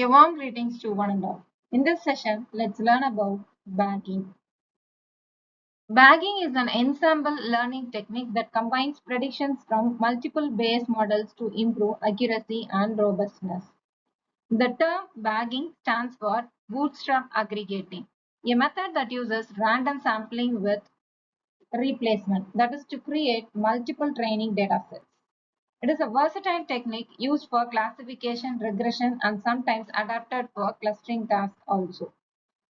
A warm greetings to one and all. In this session, let's learn about bagging. Bagging is an ensemble learning technique that combines predictions from multiple Bayes models to improve accuracy and robustness. The term bagging stands for bootstrap aggregating, a method that uses random sampling with replacement, that is to create multiple training datasets. It is a versatile technique used for classification, regression, and sometimes adapted for clustering tasks also.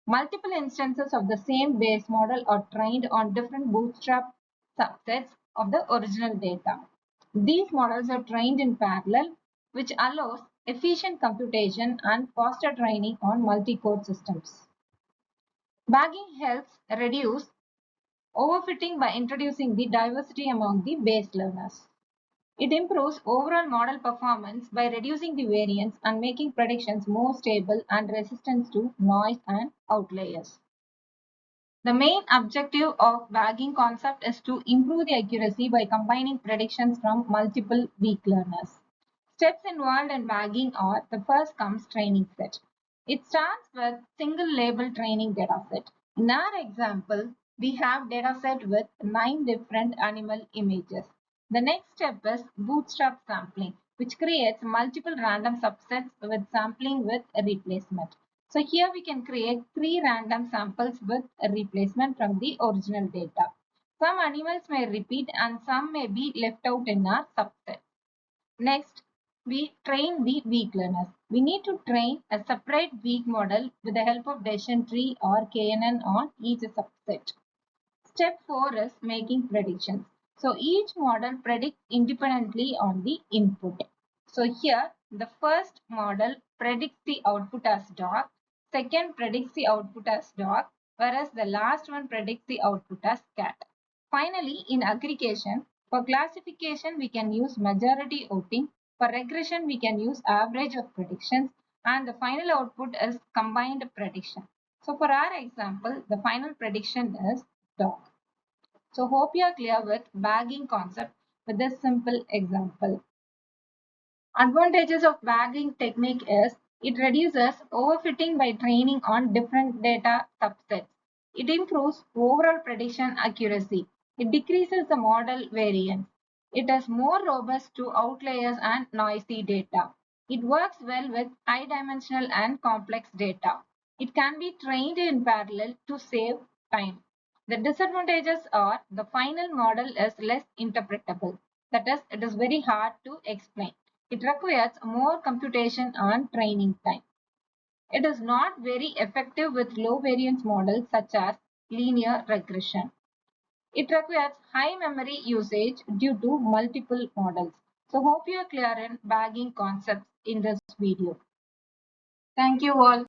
Multiple instances of the same Bayes model are trained on different bootstrap subsets of the original data. These models are trained in parallel, which allows efficient computation and faster training on multi-core systems. Bagging helps reduce overfitting by introducing the diversity among the Bayes learners. It improves overall model performance by reducing the variance and making predictions more stable and resistant to noise and outliers. The main objective of bagging concept is to improve the accuracy by combining predictions from multiple weak learners. Steps involved in bagging are: the first comes training set. It starts with single label training dataset. In our example, we have dataset with 9 different animal images. The next step is bootstrap sampling, which creates multiple random subsets with sampling with a replacement. So here we can create 3 random samples with a replacement from the original data. Some animals may repeat and some may be left out in our subset. Next, we train the weak learners. We need to train a separate weak model with the help of decision tree or KNN on each subset. Step 4 is making predictions. So each model predicts independently on the input. So here the first model predicts the output as dog, second predicts the output as dog, whereas the last one predicts the output as cat. Finally, in aggregation, for classification we can use majority voting, for regression we can use average of predictions, and the final output is combined prediction. So for our example, the final prediction is dog. So hope you are clear with bagging concept with this simple example. Advantages of bagging technique is it reduces overfitting by training on different data subsets. It improves overall prediction accuracy. It decreases the model variance. It is more robust to outliers and noisy data. It works well with high dimensional and complex data. It can be trained in parallel to save time. The disadvantages are the final model is less interpretable. That is, it is very hard to explain. It requires more computation and training time. It is not very effective with low variance models such as linear regression. It requires high memory usage due to multiple models. So hope you are clear in bagging concepts in this video. Thank you all.